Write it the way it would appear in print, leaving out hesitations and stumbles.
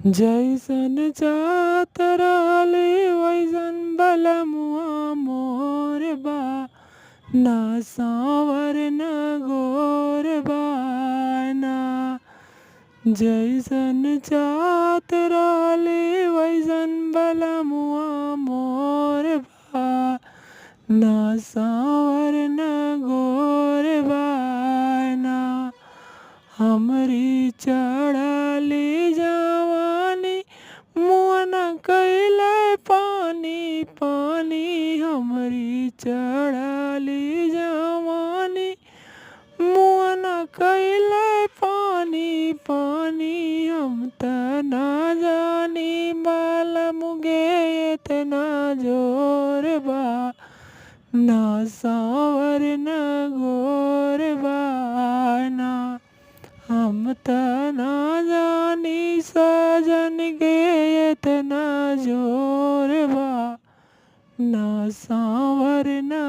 जैसन जात रहले वैसन बलमुआ मोर बा, ना सांवर न गोर बाना। जैसन जात रहले वैसन बलमुआ मोर बा, ना सांवर न गोर बाना। हमरी चढ़ली जवानी मुअन कैले पानी पानी। हमरी चढ़ली जवानी मुअन कैले पानी पानी। हम त ना जानी बालम गे इतना जोर बा, ना सांवर न गोर बाना। हम त ना जानी सजन के इतना जोर बा, ना सांवर न